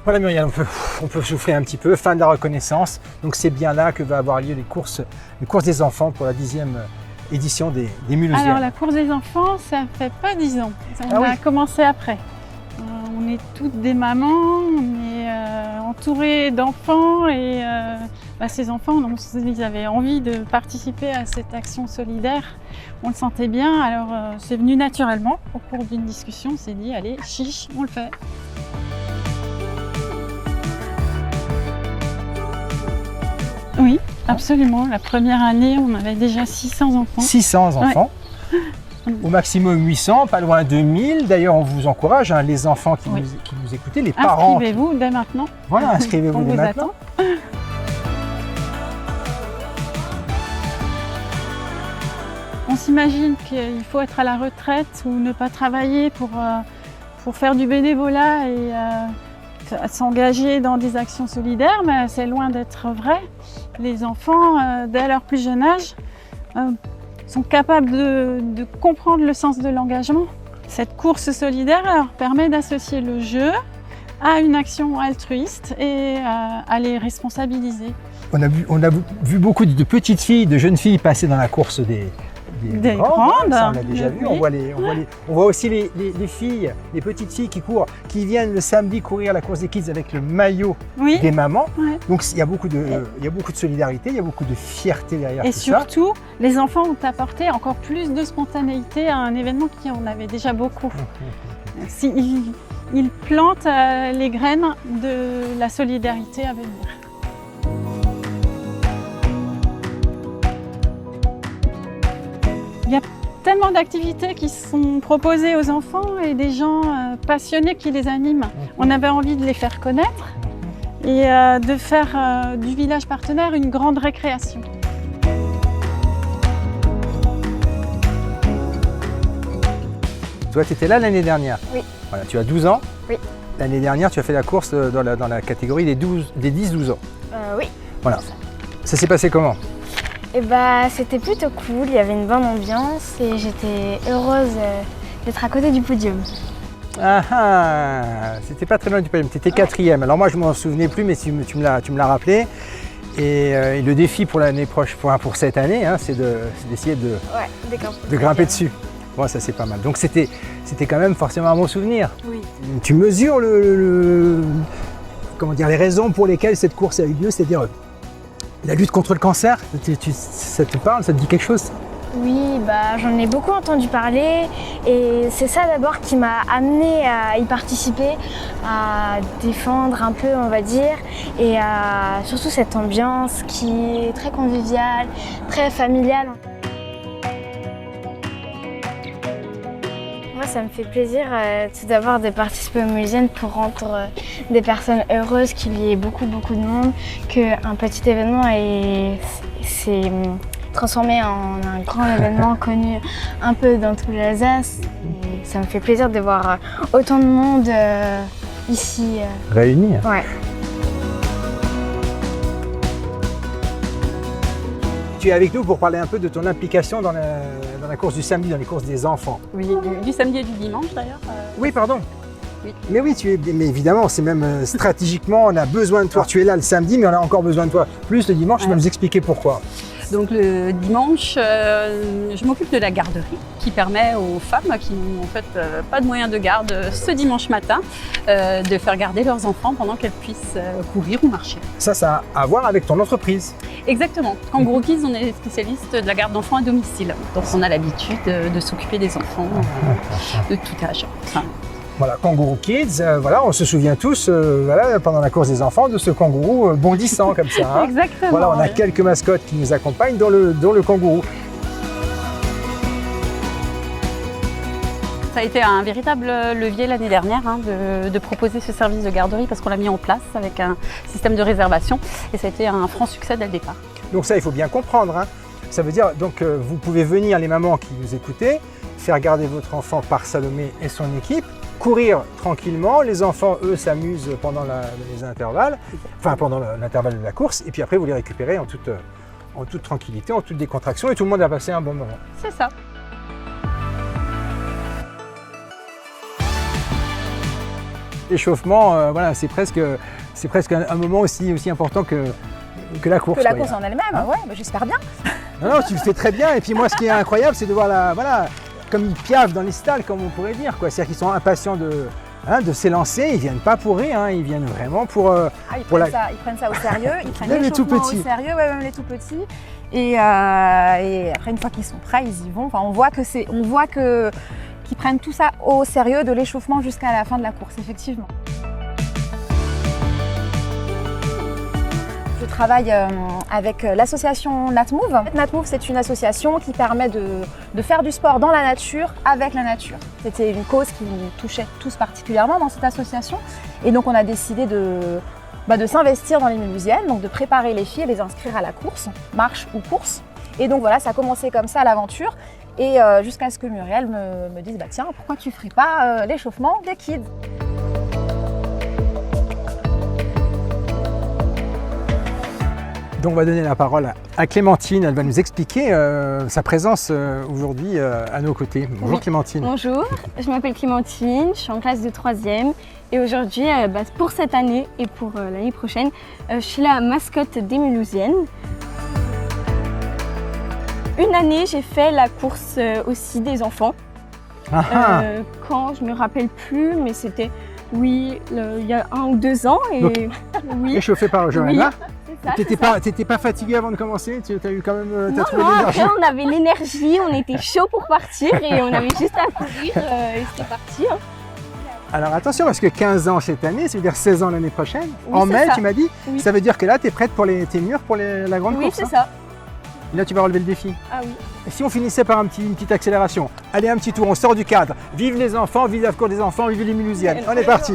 Voilà Muriel, on peut souffler un petit peu, fin de la reconnaissance. Donc c'est bien là que va avoir lieu les courses des enfants pour la 10e édition des Mulhoosiennes. Alors la course des enfants, ça fait pas 10 ans. On a commencé après. On est toutes des mamans, on est entourées d'enfants et ces enfants, ils avaient envie de participer à cette action solidaire. On le sentait bien, alors c'est venu naturellement. Au cours d'une discussion, on s'est dit, allez, chiche, on le fait. Oui, absolument. La première année, on avait déjà 600 enfants. 600 enfants, au maximum 800, pas loin de 1000. D'ailleurs, on vous encourage, hein, les enfants qui nous écoutez, les parents. Inscrivez-vous dès maintenant. Voilà, inscrivez-vous dès maintenant. On s'imagine qu'il faut être à la retraite ou ne pas travailler pour faire du bénévolat et s'engager dans des actions solidaires, mais c'est loin d'être vrai. Les enfants, dès leur plus jeune âge, sont capables de comprendre le sens de l'engagement. Cette course solidaire leur permet d'associer le jeu à une action altruiste et à les responsabiliser. On a vu beaucoup de petites filles, de jeunes filles passer dans la course des grandes. Ça, on l'a déjà vu. On voit aussi les filles, les petites filles qui courent, qui viennent le samedi courir la course des kids avec le maillot des mamans. Ouais. Donc il y a beaucoup de solidarité, il y a beaucoup de fierté derrière tout ça. Et surtout, les enfants ont apporté encore plus de spontanéité à un événement qui en avait déjà beaucoup. Ils plantent les graines de la solidarité à venir. Il y a tellement d'activités qui sont proposées aux enfants et des gens passionnés qui les animent. On avait envie de les faire connaître et de faire du village partenaire une grande récréation. Toi, tu étais là l'année dernière. Oui. Voilà, tu as 12 ans. Oui. L'année dernière, tu as fait la course dans la catégorie des 10-12 ans. Oui. Voilà. Ça s'est passé comment ? Et c'était plutôt cool, il y avait une bonne ambiance et j'étais heureuse d'être à côté du podium. C'était pas très loin du podium, tu étais 4e. Alors moi je m'en souvenais plus, mais tu me l'as rappelé. Et le défi pour l'année prochaine, pour cette année, hein, c'est d'essayer de grimper dessus. Bon, ça c'est pas mal. Donc c'était quand même forcément un bon souvenir. Oui. Tu mesures les raisons pour lesquelles cette course a eu lieu, c'est-à-dire la lutte contre le cancer, ça te parle, ça te dit quelque chose ? Oui, j'en ai beaucoup entendu parler et c'est ça d'abord qui m'a amenée à y participer, à défendre un peu, on va dire, et surtout cette ambiance qui est très conviviale, très familiale. Moi, ça me fait plaisir tout d'abord de participer aux Mulhoosiennes pour rendre des personnes heureuses, qu'il y ait beaucoup de monde, qu'un petit événement s'est transformé en un grand événement connu un peu dans tout l'Alsace. Et ça me fait plaisir de voir autant de monde ici. Réunis. Ouais. Tu es avec nous pour parler un peu de ton implication dans la course du samedi, dans les courses des enfants. Oui, du samedi et du dimanche d'ailleurs. Oui, pardon. Oui. Mais oui, mais évidemment, c'est même stratégiquement, on a besoin de toi. Tu es là le samedi, mais on a encore besoin de toi. Plus le dimanche, tu vas nous expliquer pourquoi. Donc le dimanche, je m'occupe de la garderie qui permet aux femmes qui n'ont en fait pas de moyens de garde ce dimanche matin de faire garder leurs enfants pendant qu'elles puissent courir ou marcher. Ça a à voir avec ton entreprise. Exactement. Kangourou Kids, on est spécialiste de la garde d'enfants à domicile. Donc on a l'habitude de s'occuper des enfants de tout âge. Voilà, Kangourou Kids, on se souvient tous, pendant la course des enfants, de ce kangourou bondissant comme ça. Hein. Exactement. Voilà, on a quelques mascottes qui nous accompagnent, dont le kangourou. Ça a été un véritable levier l'année dernière de proposer ce service de garderie parce qu'on l'a mis en place avec un système de réservation et ça a été un franc succès dès le départ. Donc ça, il faut bien comprendre. Hein. Ça veut dire, donc, vous pouvez venir, les mamans qui nous écoutez, faire garder votre enfant par Salomé et son équipe, courir tranquillement, les enfants, eux, s'amusent pendant les intervalles, pendant l'intervalle de la course, et puis après, vous les récupérez en toute tranquillité, en toute décontraction, et tout le monde a passé un bon moment. C'est ça. l'échauffement, voilà, c'est presque un moment aussi important que la course. Que la quoi, course en elle-même, Hein ouais, bah, j'espère bien. Non, tu le fais très bien. Et puis moi, ce qui est incroyable, c'est de voir voilà, comme ils piavent dans les stalles, comme on pourrait dire, quoi. C'est-à-dire qu'ils sont impatients de s'élancer. Ils viennent pas pour rire, hein, ils viennent vraiment pour. Ils prennent ça au sérieux, ils prennent Même les tout l'échauffement au petits. sérieux, ouais, même les tout petits. Et après, une fois qu'ils sont prêts, ils y vont. Enfin, on voit qu'ils prennent tout ça au sérieux, de l'échauffement jusqu'à la fin de la course, effectivement. Je travaille avec l'association NatMove. NatMove, c'est une association qui permet de faire du sport dans la nature, avec la nature. C'était une cause qui nous touchait tous particulièrement dans cette association. Et donc, on a décidé de s'investir dans les Mulhousiennes, donc de préparer les filles et les inscrire à la course, marche ou course. Et donc voilà, ça a commencé comme ça l'aventure. Et jusqu'à ce que Muriel me dise, bah tiens, pourquoi tu ferais pas l'échauffement des kids ? Donc on va donner la parole à Clémentine, elle va nous expliquer sa présence aujourd'hui à nos côtés. Bonjour Oui. Clémentine. Bonjour, je m'appelle Clémentine, je suis en classe de 3e et aujourd'hui, pour cette année et pour l'année prochaine, je suis la mascotte des Mulhousiennes. Une année, j'ai fait la course aussi des enfants. Quand je me rappelle plus, mais c'était, il y a 1 ou 2 ans. Et Donc, oui, Échauffée par Johanna. c'est ça. T'étais pas fatiguée avant de commencer? Tu as eu quand même t'as trouvé Non, l'énergie? après on avait l'énergie, on était chaud pour partir et on avait juste à courir et c'était parti. Hein. Alors attention, parce que 15 ans cette année, ça veut dire 16 ans l'année prochaine. Oui, En c'est mai, ça. tu m'as dit. Oui. Ça veut dire que là, tu es prête pour t'es mûre pour la grande Oui, course. c'est Hein. ça. Et là, tu vas relever le défi. Ah oui. Et si on finissait par une petite accélération? Allez, un petit tour, on sort du cadre. Vive les enfants, vive la cour des enfants, vive les Mulhousiennes. On est parti.